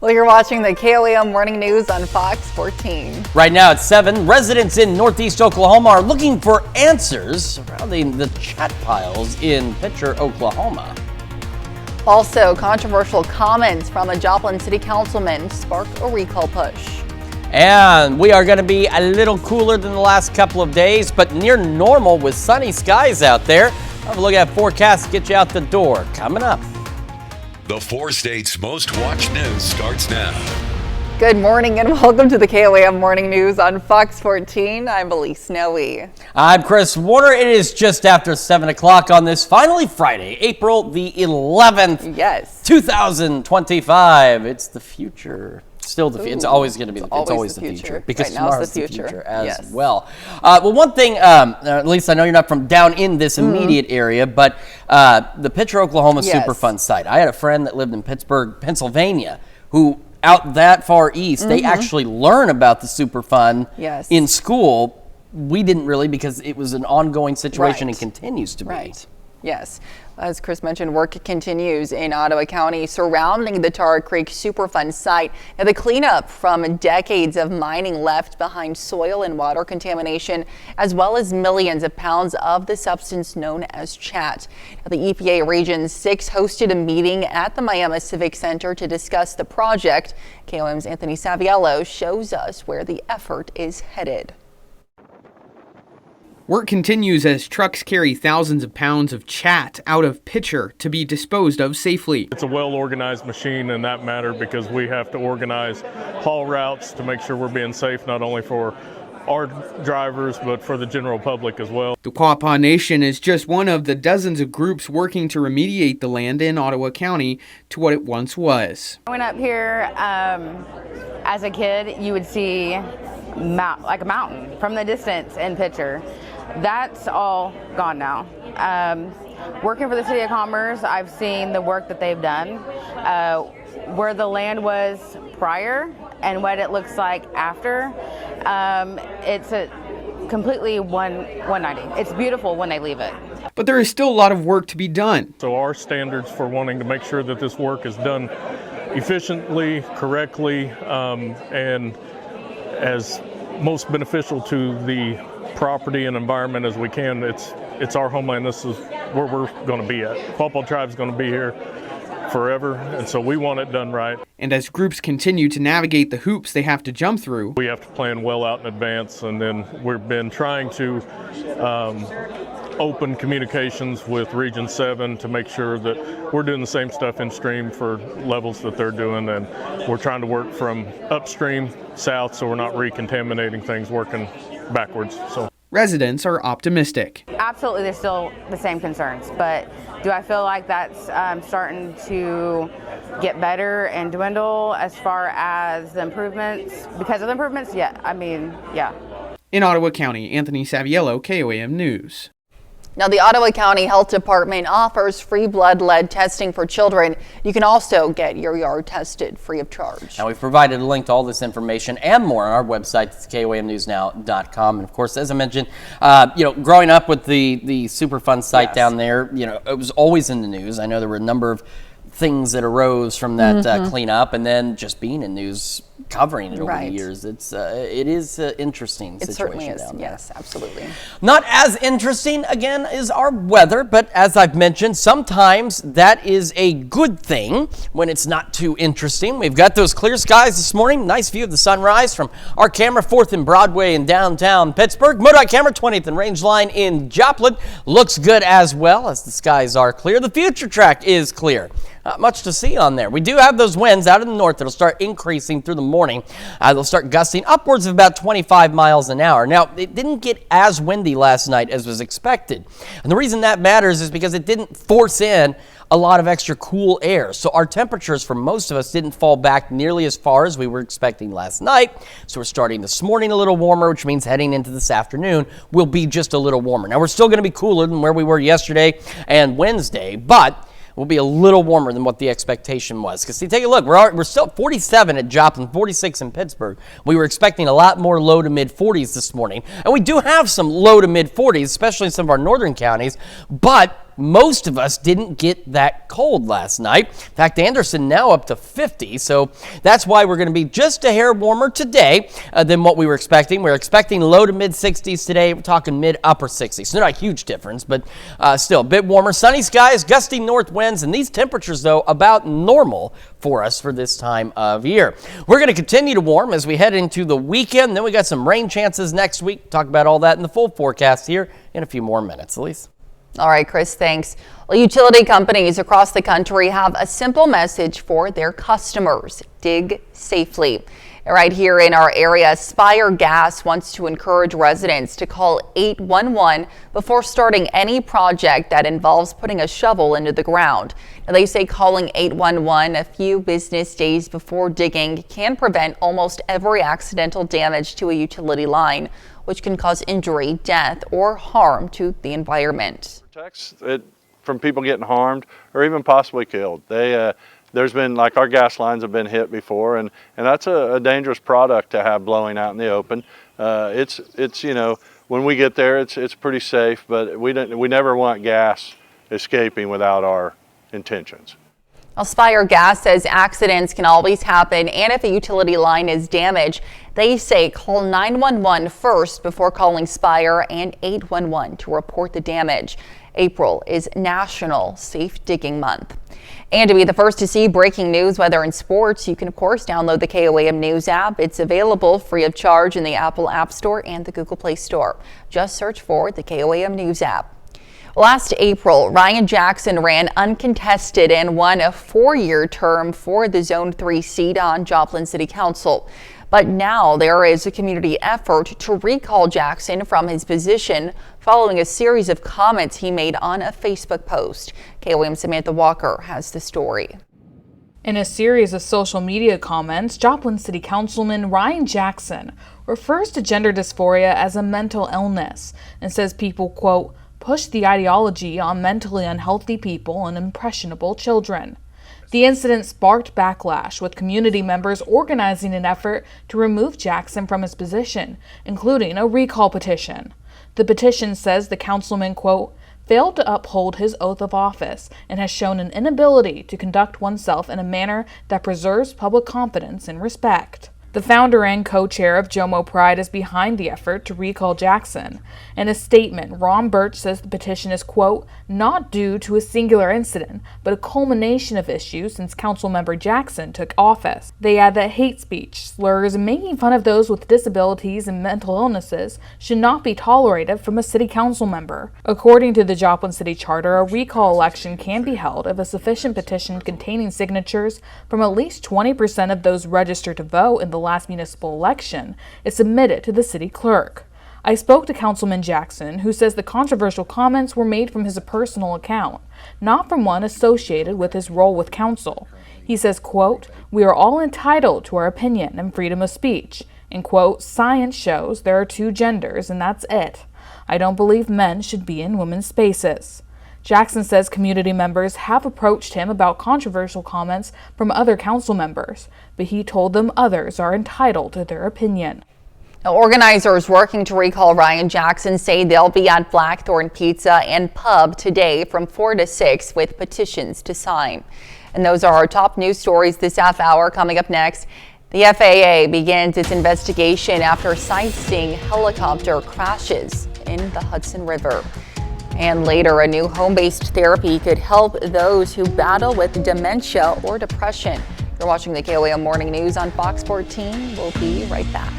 Well, you're watching the KOAM Morning News on Fox 14. Right now at 7, residents in northeast Oklahoma are looking for answers surrounding the chat piles in Pitcher, Oklahoma. Also, controversial comments from a Joplin city councilman spark a recall push. And we are going to be a little cooler than the last couple of days, but near normal with sunny skies out there. Have a look at forecast, get you out the door. Coming up. The 4 states' most watched news starts now. Good morning and welcome to the KOAM Morning News on Fox 14. I'm Elise Snowy. I'm Chris Warner. It is just after 7 o'clock on this finally Friday, April the 11th. Yes. 2025. It's the future. Still the future. It's always going to be. It's always the future. Because right now tomorrow's the future as well. Well, one thing, at least I know you're not from down in this immediate area, but the Pitcher, Oklahoma Superfund site. I had a friend that lived in Pittsburgh, Pennsylvania, who out that far east, they actually learn about the Superfund in school. We didn't really, because it was an ongoing situation and continues to be. Right. Yes. As Chris mentioned, work continues in Ottawa County surrounding the Tar Creek Superfund site. Now, the cleanup from decades of mining left behind soil and water contamination, as well as millions of pounds of the substance known as chat. Now, the EPA Region 6 hosted a meeting at the Miami Civic Center to discuss the project. KOM's Anthony Saviello shows us where the effort is headed. Work continues as trucks carry thousands of pounds of chat out of Pitcher to be disposed of safely. It's a well-organized machine in that matter because we have to organize haul routes to make sure we're being safe not only for our drivers but for the general public as well. The Quapaw Nation is just one of the dozens of groups working to remediate the land in Ottawa County to what it once was. Growing up here as a kid, you would see like a mountain from the distance in Pitcher. That's all gone now. Working for the City of Commerce, I've seen the work that they've done, where the land was prior and what it looks like after. It's a completely 190. It's beautiful when they leave it. But there is still a lot of work to be done. So our standards for wanting to make sure that this work is done efficiently, correctly, and as most beneficial to the property and environment as we can. It's our homeland. This is where we're going to be at. Quapaw Tribe's going to be here forever, and so we want it done right. And as groups continue to navigate the hoops they have to jump through, we have to plan well out in advance, and then we've been trying to open communications with Region 7 to make sure that we're doing the same stuff in stream for levels that they're doing, and we're trying to work from upstream south so we're not recontaminating things, working backwards. So residents are optimistic. Absolutely, there's still the same concerns, but do I feel like that's starting to get better and dwindle as far as the improvements? Because of the improvements, yeah. In Ottawa County, Anthony Saviello, KOAM News. Now, the Ottawa County Health Department offers free blood lead testing for children. You can also get your yard tested free of charge. Now, we've provided a link to all this information and more on our website. It's KOAMnewsnow.com. And of course, as I mentioned, growing up with the Superfund site down there, it was always in the news. I know there were a number of things that arose from that cleanup, and then just being in news covering it over the years. It is an interesting situation. It certainly is. Down there. Yes, absolutely. Not as interesting, again, is our weather, but as I've mentioned, sometimes that is a good thing when it's not too interesting. We've got those clear skies this morning. Nice view of the sunrise from our camera, 4th and Broadway in downtown Pittsburgh. MoDOT camera, 20th and Rangeline in Joplin. Looks good as well as the skies are clear. The future track is clear. Not much to see on there. We do have those winds out in the north that'll start increasing through the morning. They'll start gusting upwards of about 25 miles an hour. Now, it didn't get as windy last night as was expected. And the reason that matters is because it didn't force in a lot of extra cool air. So our temperatures for most of us didn't fall back nearly as far as we were expecting last night. So we're starting this morning a little warmer, which means heading into this afternoon will be just a little warmer. Now, we're still going to be cooler than where we were yesterday and Wednesday, but will be a little warmer than what the expectation was. Because see, take a look, we're still at 47 at Joplin, 46 in Pittsburgh. We were expecting a lot more low to mid 40s this morning. And we do have some low to mid 40s, especially in some of our northern counties, but most of us didn't get that cold last night. In fact, Anderson now up to 50, so that's why we're going to be just a hair warmer today than what we were expecting. We're expecting low to mid 60s today. We're talking mid upper 60s. So not a huge difference, but still a bit warmer. Sunny skies, gusty north winds, and these temperatures, though, about normal for us for this time of year. We're going to continue to warm as we head into the weekend. Then we got some rain chances next week. Talk about all that in the full forecast here in a few more minutes. Elise. All right, Chris, thanks. Well, utility companies across the country have a simple message for their customers: dig safely. Right here in our area, Spire Gas wants to encourage residents to call 811 before starting any project that involves putting a shovel into the ground. Now, they say calling 811 a few business days before digging can prevent almost every accidental damage to a utility line, which can cause injury, death, or harm to the environment. Protects it from people getting harmed or even possibly killed. There's been, like, our gas lines have been hit before, and that's a dangerous product to have blowing out in the open. It's you know, when we get there, it's pretty safe, but we never want gas escaping without our intentions. Well, Spire Gas says accidents can always happen, and if a utility line is damaged, they say call 911 first before calling Spire and 811 to report the damage. April is National Safe Digging Month. And to be the first to see breaking news, weather, and sports, you can, of course, download the KOAM News app. It's available free of charge in the Apple App Store and the Google Play Store. Just search for the KOAM News app. Last April, Ryan Jackson ran uncontested and won a 4-year term for the Zone 3 seat on Joplin City Council. But now there is a community effort to recall Jackson from his position following a series of comments he made on a Facebook post. KOAM Samantha Walker has the story. In a series of social media comments, Joplin City Councilman Ryan Jackson refers to gender dysphoria as a mental illness and says people, quote, push the ideology on mentally unhealthy people and impressionable children. The incident sparked backlash, with community members organizing an effort to remove Jackson from his position, including a recall petition. The petition says the councilman, quote, failed to uphold his oath of office and has shown an inability to conduct oneself in a manner that preserves public confidence and respect. The founder and co-chair of Jomo Pride is behind the effort to recall Jackson. In a statement, Ron Birch says the petition is, quote, not due to a singular incident, but a culmination of issues since Councilmember Jackson took office. They add that hate speech, slurs, and making fun of those with disabilities and mental illnesses should not be tolerated from a city council member. According to the Joplin City Charter, a recall election can be held if a sufficient petition containing signatures from at least 20% of those registered to vote in the last municipal election is submitted to the city clerk. I spoke to Councilman Jackson, who says the controversial comments were made from his personal account, not from one associated with his role with council. He says, quote, we are all entitled to our opinion and freedom of speech, and, quote, science shows there are 2 genders and that's it. I don't believe men should be in women's spaces. Jackson says community members have approached him about controversial comments from other council members, but he told them others are entitled to their opinion. Now, organizers working to recall Ryan Jackson say they'll be at Blackthorn Pizza and Pub today from 4 to 6 with petitions to sign. And those are our top news stories this half hour. Coming up next, the FAA begins its investigation after sightseeing helicopter crashes in the Hudson River. And later, a new home-based therapy could help those who battle with dementia or depression. You're watching the KOAM Morning News on Fox 14. We'll be right back.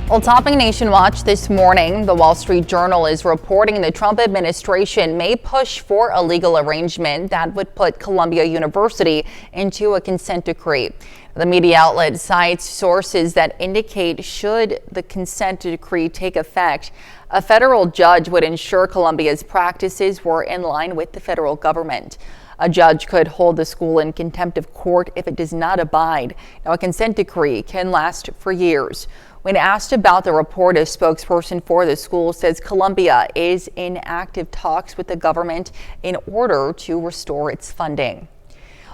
Well, topping Nation Watch this morning, the Wall Street Journal is reporting the Trump administration may push for a legal arrangement that would put Columbia University into a consent decree. The media outlet cites sources that indicate should the consent decree take effect, a federal judge would ensure Columbia's practices were in line with the federal government. A judge could hold the school in contempt of court if it does not abide. Now, a consent decree can last for years. When asked about the report, a spokesperson for the school says Columbia is in active talks with the government in order to restore its funding.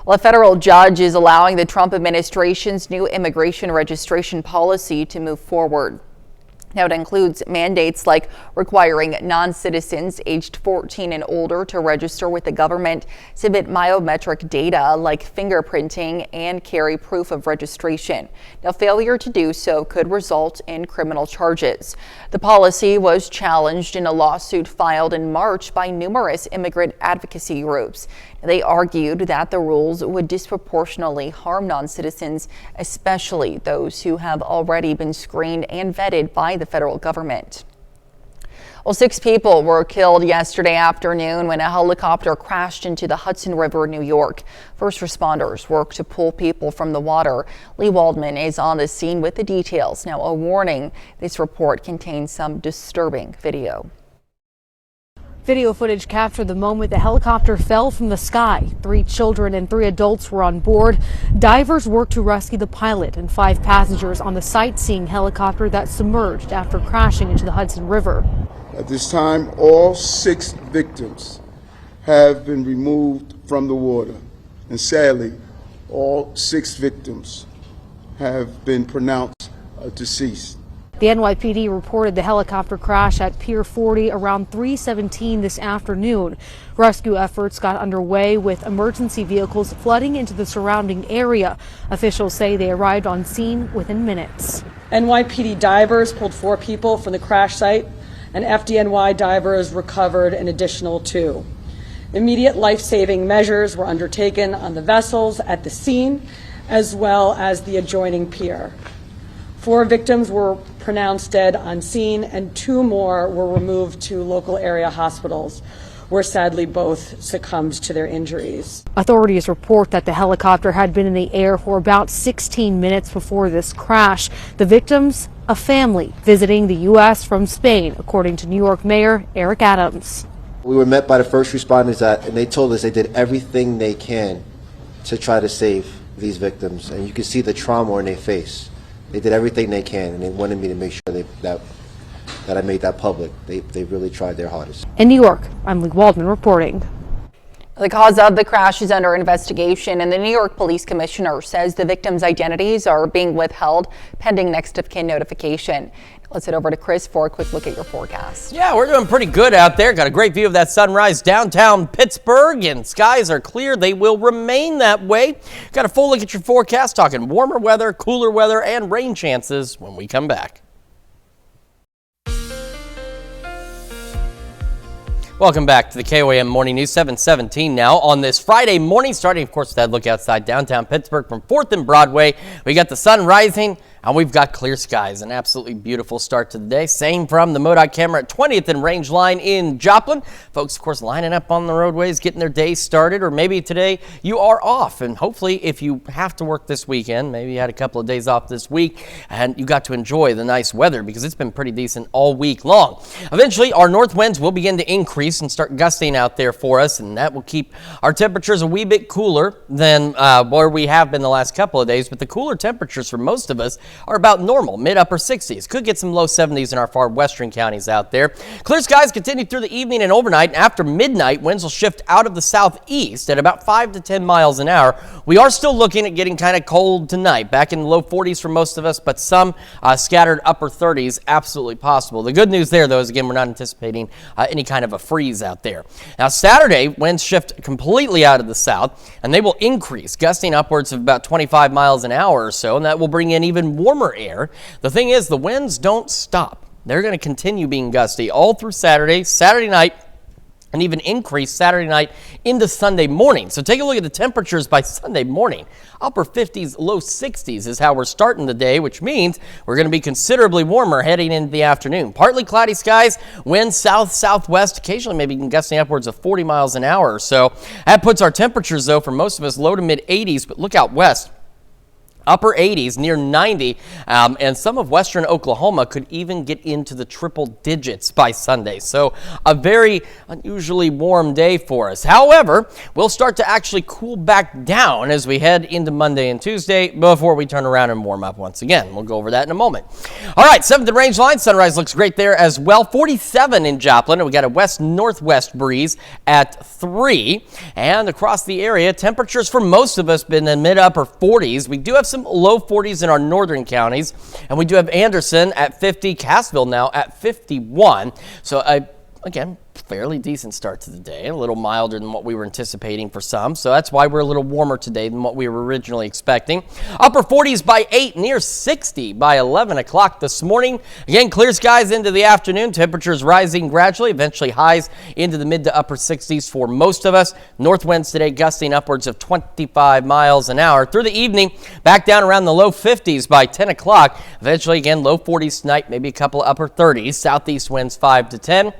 Well, a federal judge is allowing the Trump administration's new immigration registration policy to move forward. Now, it includes mandates like requiring non-citizens aged 14 and older to register with the government, submit biometric data like fingerprinting, and carry proof of registration. Now, failure to do so could result in criminal charges. The policy was challenged in a lawsuit filed in March by numerous immigrant advocacy groups. They argued that the rules would disproportionately harm non-citizens, especially those who have already been screened and vetted by the federal government. Well, 6 people were killed yesterday afternoon when a helicopter crashed into the Hudson River in New York. First responders worked to pull people from the water. Lee Waldman is on the scene with the details. Now, a warning, this report contains some disturbing video. Video footage captured the moment the helicopter fell from the sky. 3 children and 3 adults were on board. Divers worked to rescue the pilot and 5 passengers on the sightseeing helicopter that submerged after crashing into the Hudson River. At this time, all 6 victims have been removed from the water. And sadly, all 6 victims have been pronounced deceased. The NYPD reported the helicopter crash at Pier 40 around 3:17 this afternoon. Rescue efforts got underway with emergency vehicles flooding into the surrounding area. Officials say they arrived on scene within minutes. NYPD divers pulled 4 people from the crash site, and FDNY divers recovered an additional 2. Immediate life-saving measures were undertaken on the vessels at the scene, as well as the adjoining pier. 4 victims were pronounced dead on scene, and 2 more were removed to local area hospitals, where sadly both succumbed to their injuries. Authorities report that the helicopter had been in the air for about 16 minutes before this crash. The victims, a family visiting the U.S. from Spain, according to New York Mayor Eric Adams. We were met by the first responders and they told us they did everything they can to try to save these victims, and you can see the trauma in their face. They did everything they can, and they wanted me to make sure that I made that public. They really tried their hardest. In New York, I'm Lee Waldman reporting. The cause of the crash is under investigation, and the New York Police Commissioner says the victims' identities are being withheld pending next of kin notification. Let's head over to Chris for a quick look at your forecast. Yeah, we're doing pretty good out there. Got a great view of that sunrise downtown Pittsburgh, and skies are clear. They will remain that way. Got a full look at your forecast, talking warmer weather, cooler weather, and rain chances when we come back. Welcome back to the KOAM Morning News, 7:17 now on this Friday morning, starting, of course, with that look outside downtown Pittsburgh from 4th and Broadway. We got the sun rising, and we've got clear skies. An absolutely beautiful start to the day. Same from the MoDOT camera at 20th and Range Line in Joplin. Folks, of course, lining up on the roadways, getting their day started, or maybe today you are off. And hopefully, if you have to work this weekend, maybe you had a couple of days off this week, and you got to enjoy the nice weather because it's been pretty decent all week long. Eventually, our north winds will begin to increase and start gusting out there for us, and that will keep our temperatures a wee bit cooler than where we have been the last couple of days. But the cooler temperatures for most of us are about normal, mid-upper 60s. Could get some low 70s in our far western counties out there. Clear skies continue through the evening and overnight. After midnight, winds will shift out of the southeast at about 5 to 10 miles an hour. We are still looking at getting kind of cold tonight, back in the low 40s for most of us, but some scattered upper 30s, absolutely possible. The good news there, though, is again, we're not anticipating any kind of a freeze out there. Now, Saturday, winds shift completely out of the south, and they will increase, gusting upwards of about 25 miles an hour or so, and that will bring in even warmer air. The thing is, the winds don't stop. They're going to continue being gusty all through Saturday night, and even increase Saturday night into Sunday morning. So take a look at the temperatures by Sunday morning. Upper 50s, low 60s is how we're starting the day, which means we're going to be considerably warmer heading into the afternoon. Partly cloudy skies, winds south-southwest, occasionally maybe gusting upwards of 40 miles an hour or so. That puts our temperatures, though, for most of us low to mid 80s, but look out west. Upper 80s, near 90, and some of western Oklahoma could even get into the triple digits by Sunday. So a very unusually warm day for us. However, we'll start to actually cool back down as we head into Monday and Tuesday before we turn around and warm up once again. We'll go over that in a moment. All right, 7th and Range Line, sunrise looks great there as well. 47 in Joplin, and we got a west-northwest breeze at 3. And across the area, temperatures for most of us been in the mid-upper 40s. We do have some some low 40s in our northern counties. And we do have Anderson at 50, Cassville now at 51. So again, fairly decent start to the day, a little milder than what we were anticipating for some. So that's why we're a little warmer today than what we were originally expecting. Upper 40s by 8, near 60 by 11 o'clock this morning. Again, clear skies into the afternoon. Temperatures rising gradually, eventually highs into the mid to upper 60s for most of us. North winds today gusting upwards of 25 miles an hour. Through the evening, back down around the low 50s by 10 o'clock. Eventually, again, low 40s tonight, maybe a couple of upper 30s. Southeast winds 5 to 10.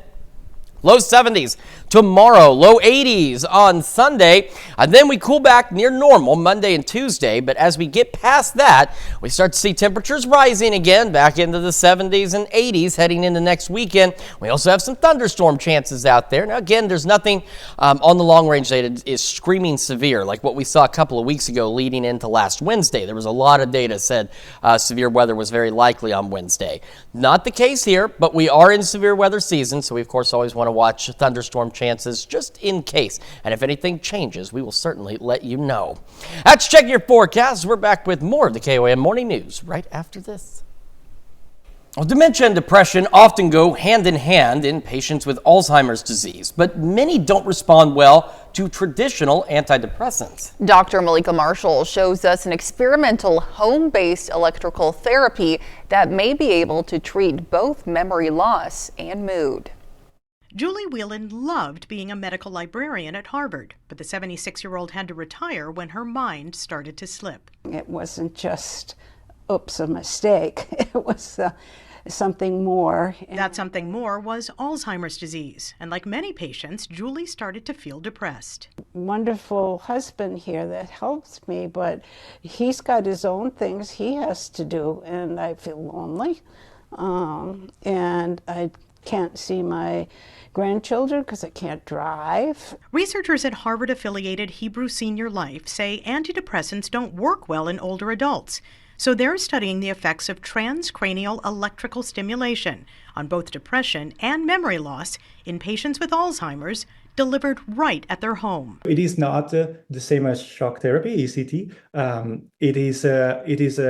Low 70s tomorrow, low 80s on Sunday, and then we cool back near normal Monday and Tuesday. But as we get past that, we start to see temperatures rising again back into the 70s and 80s heading into next weekend. We also have some thunderstorm chances out there. Now, again, there's nothing on the long range that is screaming severe like what we saw a couple of weeks ago leading into last Wednesday. There was a lot of data said severe weather was very likely on Wednesday. Not the case here, but we are in severe weather season, so we, of course, always want to watch thunderstorm chances just in case. And if anything changes, we will certainly let you know. That's Check Your Forecast. We're back with more of the KOAM Morning News right after this. Well, dementia and depression often go hand in hand in patients with Alzheimer's disease, but many don't respond well to traditional antidepressants. Dr. Malika Marshall shows us an experimental home-based electrical therapy that may be able to treat both memory loss and mood. Julie Whelan loved being a medical librarian at Harvard, but the 76-year-old had to retire when her mind started to slip. It wasn't just, oops, a mistake. It was something more. That something more was Alzheimer's disease, and like many patients, Julie started to feel depressed. Wonderful husband here that helps me, but he's got his own things he has to do, and I feel lonely, and I can't see my grandchildren because I can't drive. Researchers at Harvard-affiliated Hebrew Senior Life say antidepressants don't work well in older adults, so they're studying the effects of transcranial electrical stimulation on both depression and memory loss in patients with Alzheimer's delivered right at their home. It is not the same as shock therapy, ECT. It is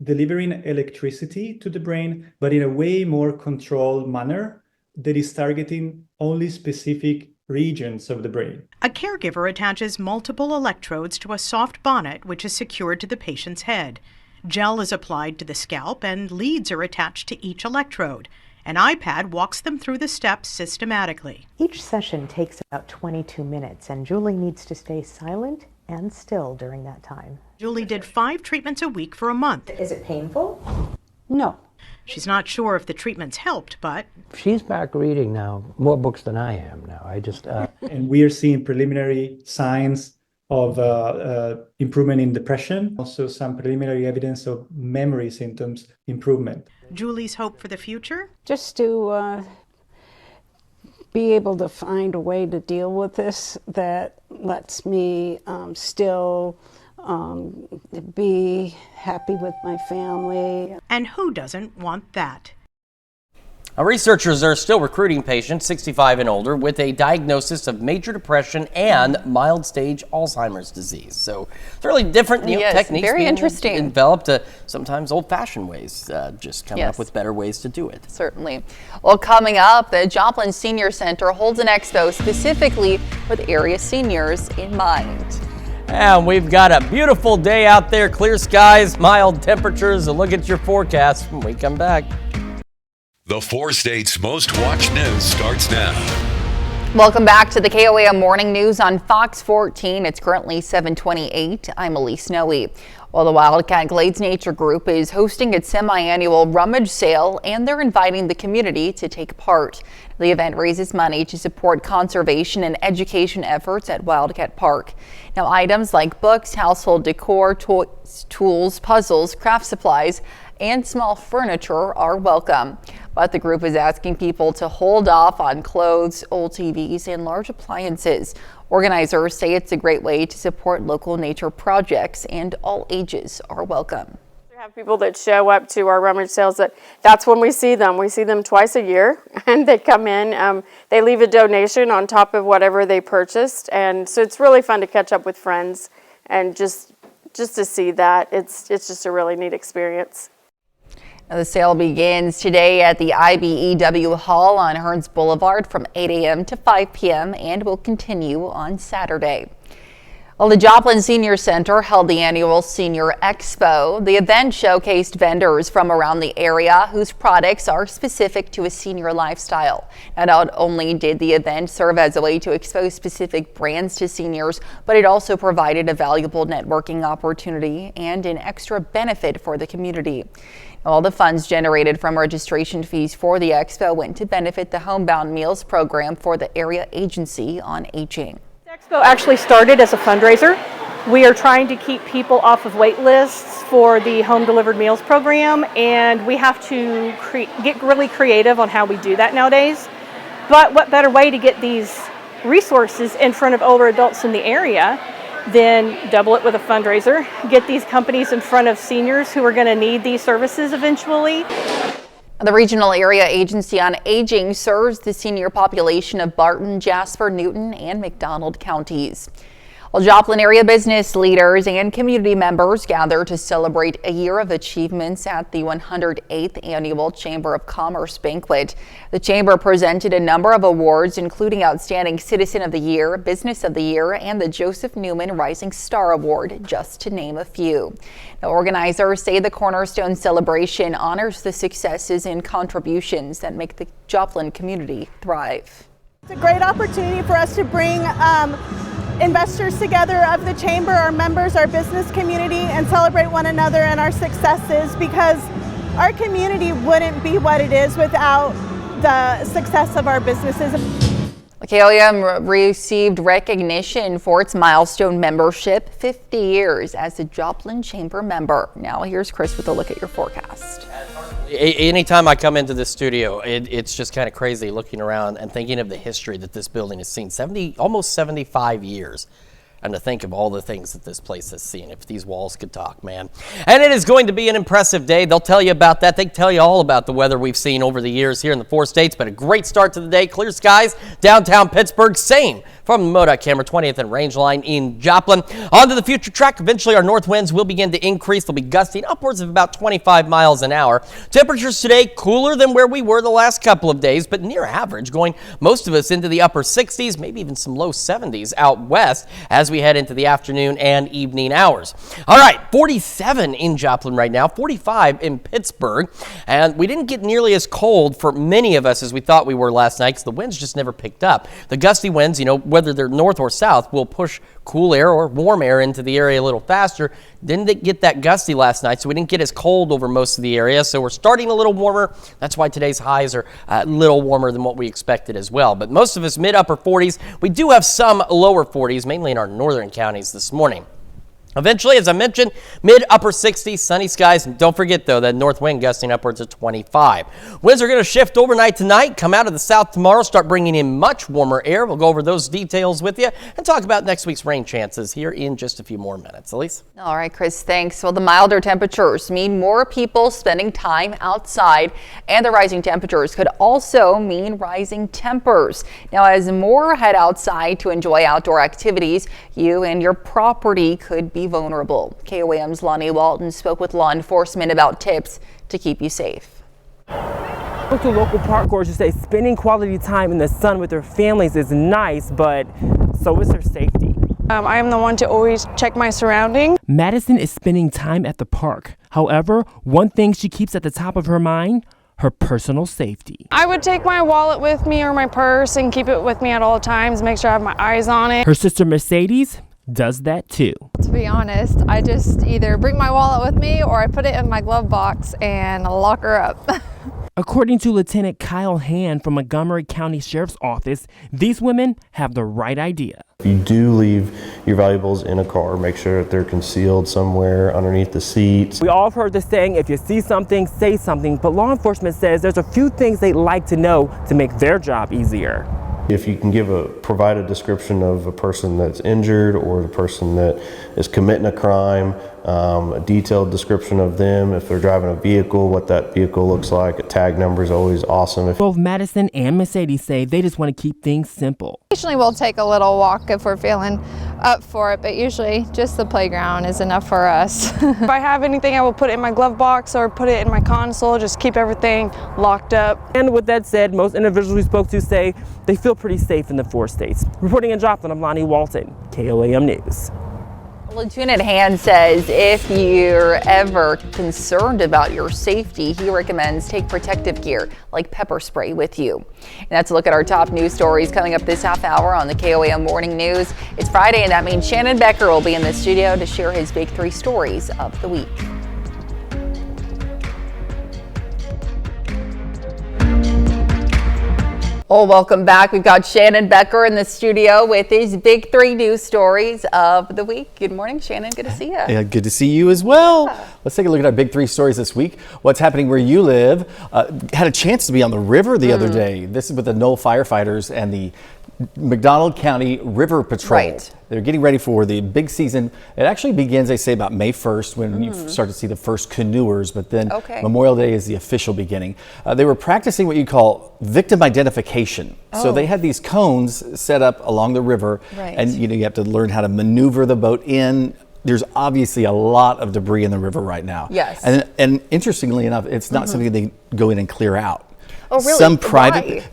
delivering electricity to the brain, but in a way more controlled manner that is targeting only specific regions of the brain. A caregiver attaches multiple electrodes to a soft bonnet which is secured to the patient's head. Gel is applied to the scalp and leads are attached to each electrode. An iPad walks them through the steps systematically. Each session takes about 22 minutes, and Julie needs to stay silent and still during that time. Julie did 5 treatments a week for a month. Is it painful? No. She's not sure if the treatments helped, but she's back reading now, more books than I am now. And we are seeing preliminary signs of improvement in depression, also some preliminary evidence of memory symptoms improvement. Julie's hope for the future? Just to be able to find a way to deal with this that lets me still be happy with my family. And who doesn't want that? Now, researchers are still recruiting patients 65 and older with a diagnosis of major depression and mild stage Alzheimer's disease. So it's really different techniques very interesting. Developed sometimes old-fashioned ways, just coming up with better ways to do it. Certainly. Well, coming up, the Joplin Senior Center holds an expo specifically with area seniors in mind. And we've got a beautiful day out there, clear skies, mild temperatures. A look at your forecast when we come back. The 4 states' most watched news starts now. Welcome back to the KOAM Morning News on Fox 14. It's currently 7:28. I'm Elise Snowy. Well, the Wildcat Glades Nature Group is hosting its semi-annual rummage sale, and they're inviting the community to take part. The event raises money to support conservation and education efforts at Wildcat Park. Now, items like books, household decor, toys, tools, puzzles, craft supplies, and small furniture are welcome. But the group is asking people to hold off on clothes, old TVs, and large appliances. Organizers say it's a great way to support local nature projects, and all ages are welcome. We have people that show up to our rummage sales that's when we see them. We see them twice a year, and they come in. They leave a donation on top of whatever they purchased, and so it's really fun to catch up with friends and just just to see that, it's just a really neat experience. Now, the sale begins today at the IBEW Hall on Hearns Boulevard from 8 a.m. to 5 p.m. and will continue on Saturday. Well, the Joplin Senior Center held the annual Senior Expo. The event showcased vendors from around the area whose products are specific to a senior lifestyle. Now, not only did the event serve as a way to expose specific brands to seniors, but it also provided a valuable networking opportunity and an extra benefit for the community. All the funds generated from registration fees for the expo went to benefit the Homebound Meals program for the Area Agency on Aging. Expo actually started as a fundraiser. We are trying to keep people off of wait lists for the home delivered meals program, and we have to get really creative on how we do that nowadays. But what better way to get these resources in front of older adults in the area than double it with a fundraiser, get these companies in front of seniors who are going to need these services eventually. The Regional Area Agency on Aging serves the senior population of Barton, Jasper, Newton, and McDonald counties. Well, Joplin area business leaders and community members gathered to celebrate a year of achievements at the 108th Annual Chamber of Commerce Banquet. The Chamber presented a number of awards, including Outstanding Citizen of the Year, Business of the Year, and the Joseph Newman Rising Star Award, just to name a few. Now, organizers say the Cornerstone celebration honors the successes and contributions that make the Joplin community thrive. It's a great opportunity for us to bring investors together of the chamber, our members, our business community, and celebrate one another and our successes, because our community wouldn't be what it is without the success of our businesses. KOAM received recognition for its milestone membership, 50 years as a Joplin Chamber member. Now here's Chris with a look at your forecast. Anytime I come into this studio, it's just kind of crazy looking around and thinking of the history that this building has seen. Almost 75 years. And to think of all the things that this place has seen, if these walls could talk, man. And it is going to be an impressive day. They'll tell you about that. They tell you all about the weather we've seen over the years here in the 4 states, but a great start to the day. Clear skies, downtown Pittsburgh, same from the MoDOT camera, 20th and Range Line in Joplin. On to the future track. Eventually, our north winds will begin to increase. They'll be gusting upwards of about 25 miles an hour. Temperatures today cooler than where we were the last couple of days, but near average, going most of us into the upper 60s, maybe even some low 70s out west as we head into the afternoon and evening hours. All right, 47 in Joplin right now, 45 in Pittsburgh, and we didn't get nearly as cold for many of us as we thought we were last night because the winds just never picked up. The gusty winds, whether they're north or south, will push cool air or warm air into the area a little faster. Didn't get that gusty last night, so we didn't get as cold over most of the area. So we're starting a little warmer. That's why today's highs are a little warmer than what we expected as well. But most of us mid-upper 40s. We do have some lower 40s, mainly in our northern counties this morning. Eventually, as I mentioned, mid-upper 60s, sunny skies. And don't forget, though, that north wind gusting upwards of 25. Winds are going to shift overnight tonight, come out of the south tomorrow, start bringing in much warmer air. We'll go over those details with you and talk about next week's rain chances here in just a few more minutes. Elise? All right, Chris, thanks. Well, the milder temperatures mean more people spending time outside, and the rising temperatures could also mean rising tempers. Now, as more head outside to enjoy outdoor activities, you and your property could be vulnerable. KOAM's Lonnie Walton spoke with law enforcement about tips to keep you safe. To local park goers say spending quality time in the sun with their families is nice, but so is their safety. I am the one to always check my surroundings. Madison is spending time at the park. However, one thing she keeps at the top of her mind, her personal safety. I would take my wallet with me or my purse and keep it with me at all times, make sure I have my eyes on it. Her sister Mercedes does that too. To be honest, I just either bring my wallet with me or I put it in my glove box and lock her up. According to Lieutenant Kyle Hand from Montgomery County Sheriff's Office, these women have the right idea. If you do leave your valuables in a car, make sure that they're concealed somewhere underneath the seats. We all have heard the saying, if you see something, say something, but law enforcement says there's a few things they'd like to know to make their job easier. If you can provide a description of a person that's injured or the person that is committing a crime, a detailed description of them, if they're driving a vehicle, what that vehicle looks like. A tag number is always awesome. Both Madison and Mercedes say they just want to keep things simple. Occasionally we'll take a little walk if we're feeling up for it, but usually just the playground is enough for us. If I have anything, I will put it in my glove box or put it in my console, just keep everything locked up. And with that said, most individuals we spoke to say they feel pretty safe in the 4 states. Reporting in Joplin, I'm Lonnie Walton, KOAM News. Lieutenant Hand says if you're ever concerned about your safety, he recommends take protective gear like pepper spray with you. And that's a look at our top news stories coming up this half hour on the KOAM Morning News. It's Friday, and that means Shannon Becker will be in the studio to share his big 3 stories of the week. Well, welcome back. We've got Shannon Becker in the studio with his big 3 news stories of the week. Good morning, Shannon. Good to see you. Yeah, good to see you as well. Yeah. Let's take a look at our big 3 stories this week. What's happening where you live? Had a chance to be on the river the other day. This is with the Knoll firefighters and the McDonald County River Patrol. Right. They're getting ready for the big season. It actually begins, they say, about May 1st when you start to see the first canoers, but then Memorial Day is the official beginning. They were practicing what you call victim identification. So they had these cones set up along the river, and you have to learn how to maneuver the boat in. There's obviously a lot of debris in the river right now. Yes. And interestingly enough, it's not something they go in and clear out. Oh, really?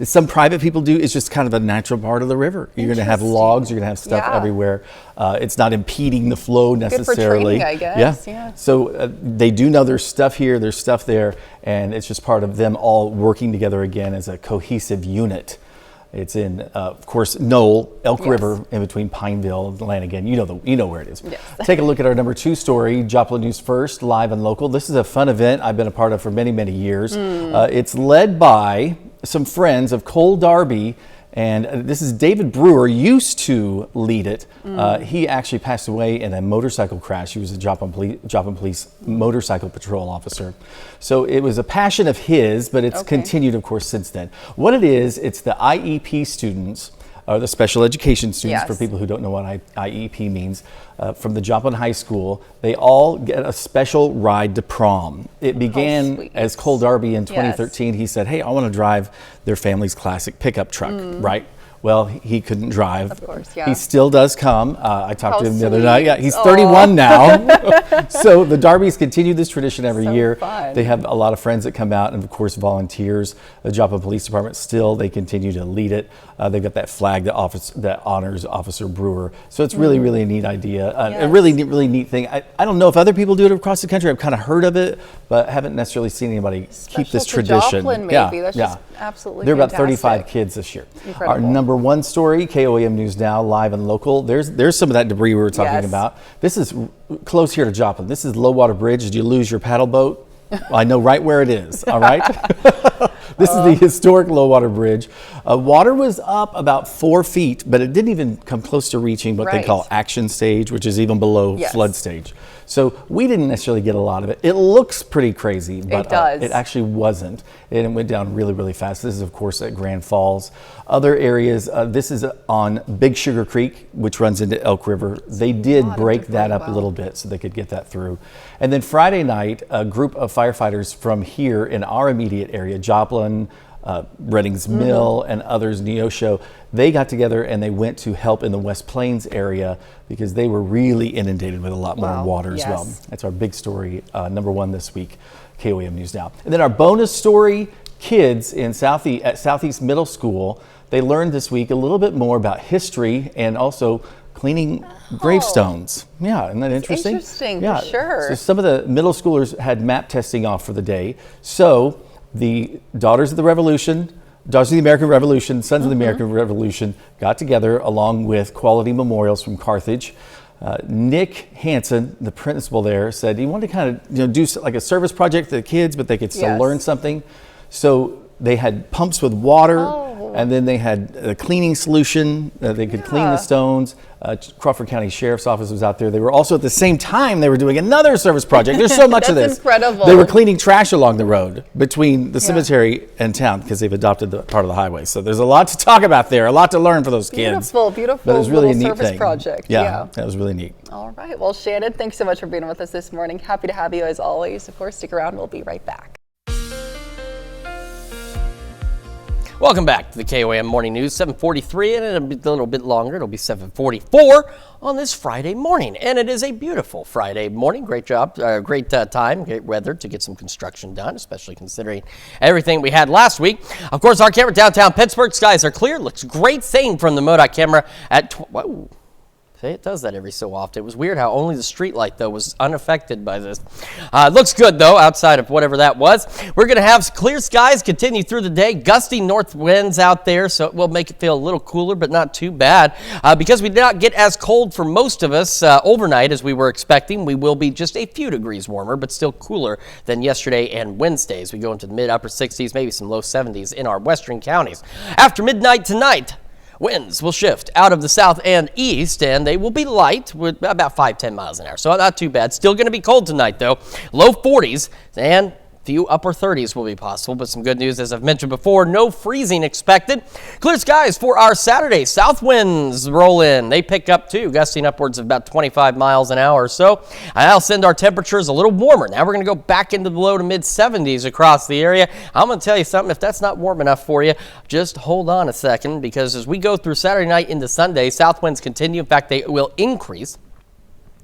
Some private people do. It's just kind of a natural part of the river. You're going to have logs. You're going to have stuff everywhere. It's not impeding the flow necessarily. Good for training, I guess. Yeah. So they do know there's stuff here, there's stuff there, and it's just part of them all working together again as a cohesive unit. It's in, of course, Knoll, Elk River, in between Pineville and Lanigan. You know where it is. Yes. Take a look at our number 2 story, Joplin News First, live and local. This is a fun event I've been a part of for many, many years. It's led by some friends of Cole Darby, and this is David Brewer, used to lead it. He actually passed away in a motorcycle crash. He was a Joplin Police motorcycle patrol officer. So it was a passion of his, but it's continued, of course, since then. What it is, it's the IEP students, or the special education students, for people who don't know what IEP means, from the Joplin High School. They all get a special ride to prom. It began as Cole Darby in 2013. He said, hey, I want to drive their family's classic pickup truck, right? Well, he couldn't drive. Of course, He still does come. I talked to him the other night. Yeah, he's 31 now. So the Darbys continue this tradition every year. Fun. They have a lot of friends that come out, and of course volunteers. The Joplin Police Department still, they continue to lead it. They've got that flag that honors Officer Brewer. So it's really, really a neat idea. A really neat thing. I don't know if other people do it across the country. I've kind of heard of it, but haven't necessarily seen anybody keep this tradition. Joplin, maybe. That's just absolutely There are about fantastic. 35 kids this year. Incredible. Our number 1 story, KOAM News Now, live and local. There's some of that debris we were talking about. This is close here to Joplin. This is Low Water Bridge. Did you lose your paddle boat? Well, I know right where it is, all right? This is the historic Low Water Bridge. Water was up about 4 feet, but it didn't even come close to reaching what they call action stage, which is even below flood stage. So we didn't necessarily get a lot of it. It looks pretty crazy, but it actually wasn't. And it went down really, really fast. This is, of course, at Grand Falls. Other areas, this is on Big Sugar Creek, which runs into Elk River. They did break that up a little bit so they could get that through. And then Friday night, a group of firefighters from here in our immediate area, Joplin, Reddings Mill, and others, Neosho, they got together and they went to help in the West Plains area because they were really inundated with a lot more water as well. That's our big story, number 1 this week, KOAM News Now. And then our bonus story, kids at Southeast Middle School, they learned this week a little bit more about history and also cleaning gravestones. Yeah, isn't that interesting? Interesting, for sure. So some of the middle schoolers had map testing off for the day. So the Daughters of the American Revolution, Sons of the American Revolution got together along with Quality Memorials from Carthage. Nick Hansen, the principal there, said he wanted to kind of do like a service project for the kids, but they could still learn something. So they had pumps with water. And then they had a cleaning solution. They could clean the stones. Crawford County Sheriff's Office was out there. They were also at the same time, they were doing another service project. There's so much of this. That's incredible. They were cleaning trash along the road between the cemetery and town because they've adopted the part of the highway. So there's a lot to talk about there, a lot to learn for those kids. Beautiful But it was really a neat service thing. project. Yeah, that was really neat. All right. Well, Shannon, thanks so much for being with us this morning. Happy to have you as always. Of course, stick around. We'll be right back. Welcome back to the KOAM Morning News, 7:43, and it'll be a little bit longer. It'll be 7:44 on this Friday morning, and it is a beautiful Friday morning. Great job, great time, great weather to get some construction done, especially considering everything we had last week. Of course, our camera downtown Pittsburgh, skies are clear. Looks great, same from the MoDOT camera at whoa. See, it does that every so often. It was weird how only the street light, though, was unaffected by this. Looks good, though, outside of whatever that was. We're going to have clear skies continue through the day. Gusty north winds out there, so it will make it feel a little cooler, but not too bad. Because we did not get as cold for most of us overnight as we were expecting, we will be just a few degrees warmer, but still cooler than yesterday and Wednesday as we go into the mid-upper 60s, maybe some low 70s in our western counties. After midnight tonight, winds will shift out of the south and east, and they will be light with about 5-10 miles an hour. So not too bad. Still going to be cold tonight, though. Low 40s and few upper 30s will be possible, but some good news, as I've mentioned before, no freezing expected. Clear skies for our Saturday. South winds roll in. They pick up too, gusting upwards of about 25 miles an hour or so. I'll send our temperatures a little warmer. Now we're going to go back into the low to mid 70s across the area. I'm going to tell you something, if that's not warm enough for you, just hold on a second, because as we go through Saturday night into Sunday, south winds continue. In fact, they will increase,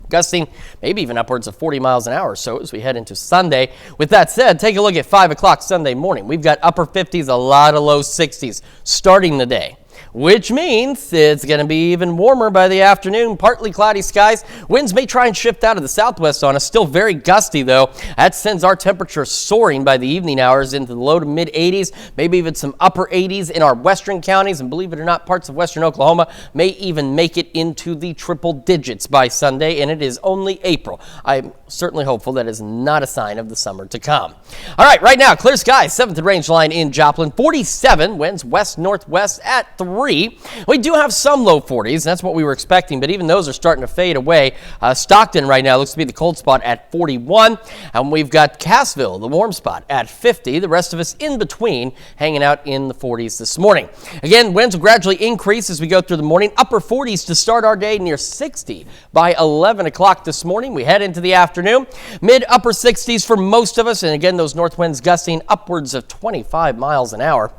gusting maybe even upwards of 40 miles an hour or so as we head into Sunday. With that said, take a look at 5 o'clock Sunday morning. We've got upper 50s, a lot of low 60s starting the day, which means it's going to be even warmer by the afternoon. Partly cloudy skies. Winds may try and shift out of the southwest on us. Still very gusty, though. That sends our temperatures soaring by the evening hours into the low to mid 80s, maybe even some upper 80s in our western counties. And believe it or not, parts of western Oklahoma may even make it into the triple digits by Sunday, and it is only April. I'm certainly hopeful that is not a sign of the summer to come. All right, right now, clear skies, 7th range line in Joplin, 47, winds west-northwest at 3. We do have some low 40s, and that's what we were expecting, but even those are starting to fade away. Stockton right now looks to be the cold spot at 41, and we've got Cassville, the warm spot, at 50. The rest of us in between, hanging out in the 40s this morning. Again, winds will gradually increase as we go through the morning. Upper 40s to start our day, near 60 by 11 o'clock this morning. We head into the afternoon. Mid-upper 60s for most of us, and again, those north winds gusting upwards of 25 miles an hour.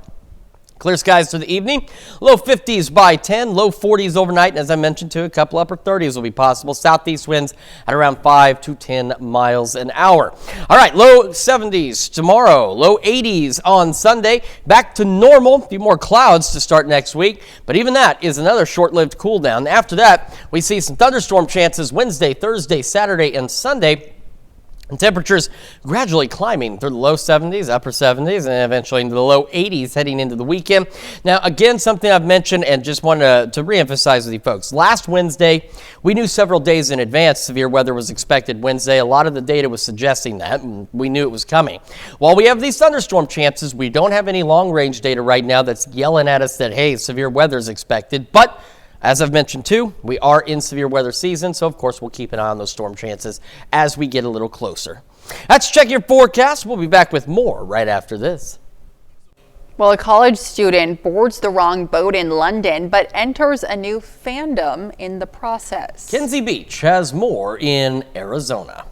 Clear skies through the evening, low 50s by 10, low 40s overnight, and as I mentioned too, a couple upper 30s will be possible. Southeast winds at around 5 to 10 miles an hour. All right, low 70s tomorrow, low 80s on Sunday, back to normal. A few more clouds to start next week, but even that is another short-lived cool down. After that, we see some thunderstorm chances Wednesday, Thursday, Saturday, and Sunday. And temperatures gradually climbing through the low 70s, upper 70s, and eventually into the low 80s heading into the weekend. Now, again, something I've mentioned and just wanted to reemphasize with you folks. Last Wednesday, we knew several days in advance severe weather was expected Wednesday. A lot of the data was suggesting that, and we knew it was coming. While we have these thunderstorm chances, we don't have any long-range data right now that's yelling at us that, hey, severe weather is expected. But as I've mentioned too, we are in severe weather season, so of course we'll keep an eye on those storm chances as we get a little closer. Let's check your forecast. We'll be back with more right after this. Well, a college student boards the wrong boat in London, but enters a new fandom in the process. Kenzie Beach has more in Arizona.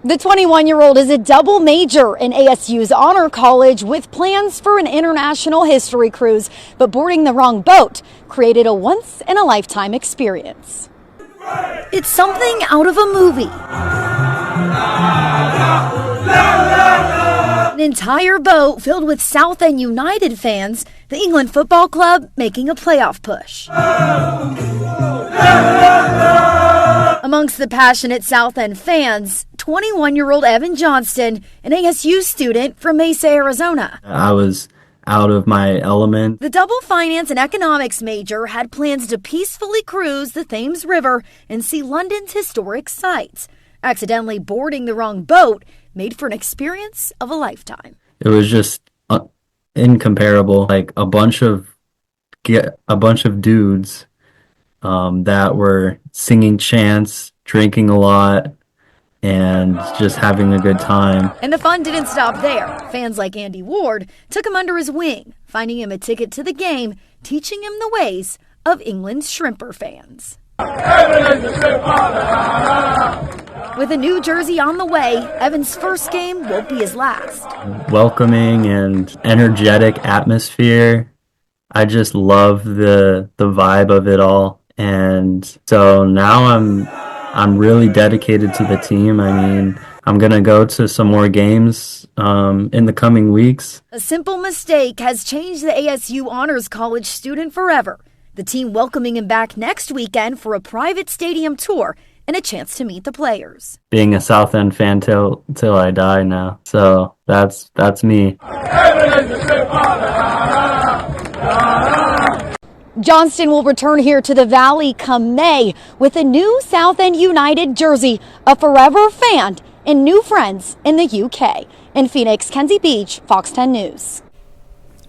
The 21-year-old is a double major in ASU's Honor College with plans for an international history cruise, but boarding the wrong boat created a once-in-a-lifetime experience. It's something out of a movie. An entire boat filled with South End United fans, the England Football Club making a playoff push. Amongst the passionate South End fans, 21-year-old Evan Johnston, an ASU student from Mesa, Arizona. I was out of my element. The double finance and economics major had plans to peacefully cruise the Thames River and see London's historic sights. Accidentally boarding the wrong boat made for an experience of a lifetime. It was just incomparable. Like a bunch of dudes that were singing chants, drinking a lot, and just having a good time. And the fun didn't stop there. Fans like Andy Ward took him under his wing, finding him a ticket to the game, teaching him the ways of England's Shrimper fans. With a new jersey on the way, Evan's first game won't be his last. Welcoming and energetic atmosphere. I just love the vibe of it all. And so now I'm really dedicated to the team. I mean, I'm going to go to some more games in the coming weeks. A simple mistake has changed the ASU Honors College student forever. The team welcoming him back next weekend for a private stadium tour and a chance to meet the players. Being a South End fan till I die now. So that's me. Johnston will return here to the Valley come May with a new South End United jersey, a forever fan, and new friends in the UK. In Phoenix, Kenzie Beach, Fox 10 News.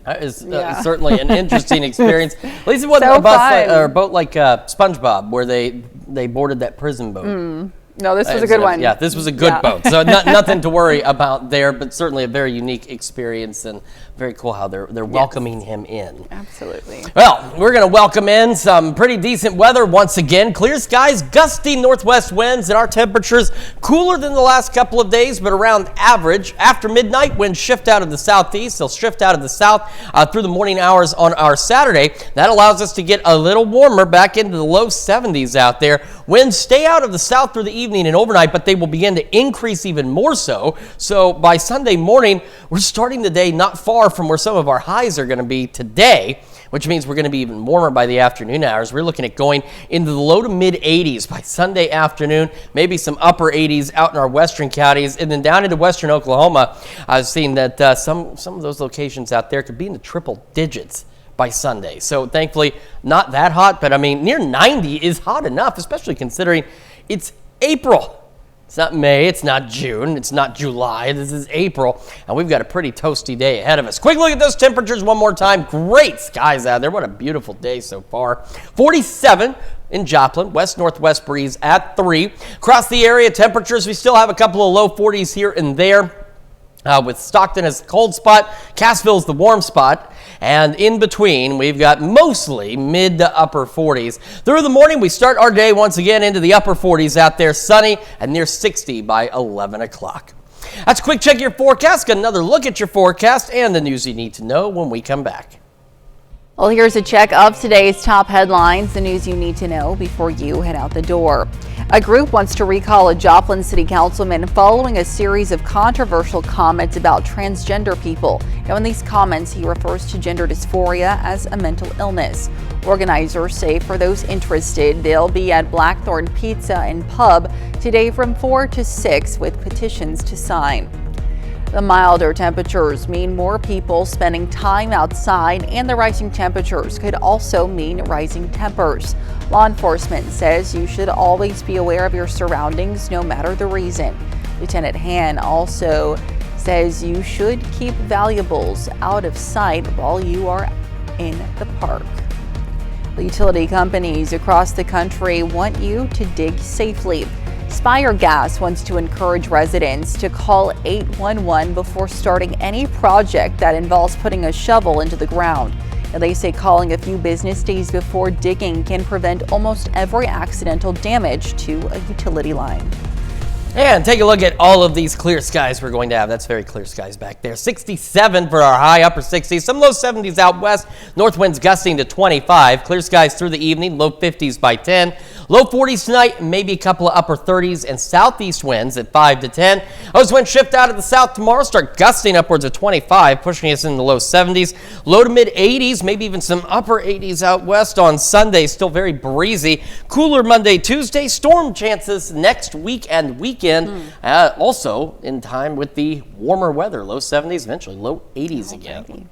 That is certainly an interesting experience. At least it wasn't a bus or a boat like SpongeBob, where they boarded that prison boat. No, this was a good one. Yeah, this was a good boat. So nothing to worry about there, but certainly a very unique experience and very cool how they're welcoming him in. Absolutely. Well, we're going to welcome in some pretty decent weather once again. Clear skies, gusty northwest winds, and our temperatures cooler than the last couple of days, but around average. After midnight, winds shift out of the southeast. They'll shift out of the south through the morning hours on our Saturday. That allows us to get a little warmer back into the low 70s out there. Winds stay out of the south through the evening and overnight, but they will begin to increase even more so. So by Sunday morning, we're starting the day not far from where some of our highs are going to be today, which means we're going to be even warmer by the afternoon hours. We're looking at going into the low to mid 80s by Sunday afternoon, maybe some upper 80s out in our western counties, and then down into western Oklahoma. I've seen that some of those locations out there could be in the triple digits by Sunday. So thankfully, not that hot, but I mean, near 90 is hot enough, especially considering it's April. It's not May, it's not June, it's not July, this is April, and we've got a pretty toasty day ahead of us. Quick look at those temperatures one more time. Great skies out there. What a beautiful day so far. 47 in Joplin, west-northwest breeze at 3. Across the area, temperatures, we still have a couple of low 40s here and there. With Stockton as the cold spot, Cassville's the warm spot, and in between, we've got mostly mid to upper 40s. Through the morning, we start our day once again into the upper 40s out there, sunny and near 60 by 11 o'clock. That's a quick check of your forecast. Got another look at your forecast and the news you need to know when we come back. Well, here's a check of today's top headlines, the news you need to know before you head out the door. A group wants to recall a Joplin city councilman following a series of controversial comments about transgender people. Now, in these comments, he refers to gender dysphoria as a mental illness. Organizers say for those interested, they'll be at Blackthorn Pizza and Pub today from 4 to 6 with petitions to sign. The milder temperatures mean more people spending time outside, and the rising temperatures could also mean rising tempers. Law enforcement says you should always be aware of your surroundings, no matter the reason. Lieutenant Han also says you should keep valuables out of sight while you are in the park. Utility companies across the country want you to dig safely. Spire Gas wants to encourage residents to call 811 before starting any project that involves putting a shovel into the ground. And they say calling a few business days before digging can prevent almost every accidental damage to a utility line. And take a look at all of these clear skies we're going to have. That's very clear skies back there. 67 for our high, upper 60s. Some low 70s out west. North winds gusting to 25. Clear skies through the evening. Low 50s by 10. Low 40s tonight. Maybe a couple of upper 30s and southeast winds at 5 to 10. Those winds shift out of the south tomorrow. Start gusting upwards of 25, pushing us in the low 70s. Low to mid 80s. Maybe even some upper 80s out west on Sunday. Still very breezy. Cooler Monday, Tuesday. Storm chances next week and weekend. Also in time with the warmer weather, low 70s, eventually low 80s again.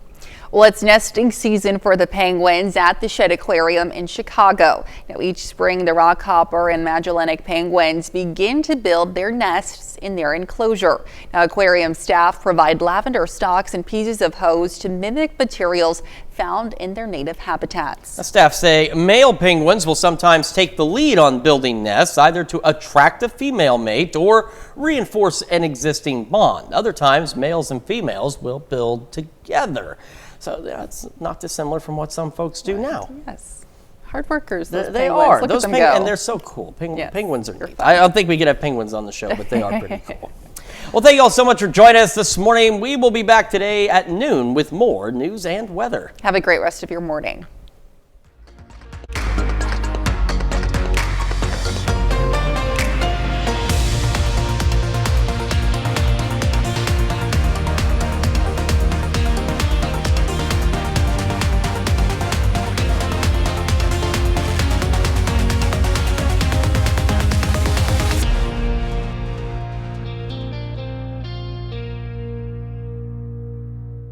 Well, it's nesting season for the penguins at the Shedd Aquarium in Chicago. Now, each spring, the rockhopper and Magellanic penguins begin to build their nests in their enclosure. Now, aquarium staff provide lavender stalks and pieces of hose to mimic materials found in their native habitats. The staff say male penguins will sometimes take the lead on building nests, either to attract a female mate or reinforce an existing bond. Other times, males and females will build together. So that's not dissimilar from what some folks do now. Yes. Hard workers. They are. Look those penguins, and they're so cool. Penguins are neat. I don't think we could have penguins on the show, but they are pretty cool. Well, thank you all so much for joining us this morning. We will be back today at noon with more news and weather. Have a great rest of your morning.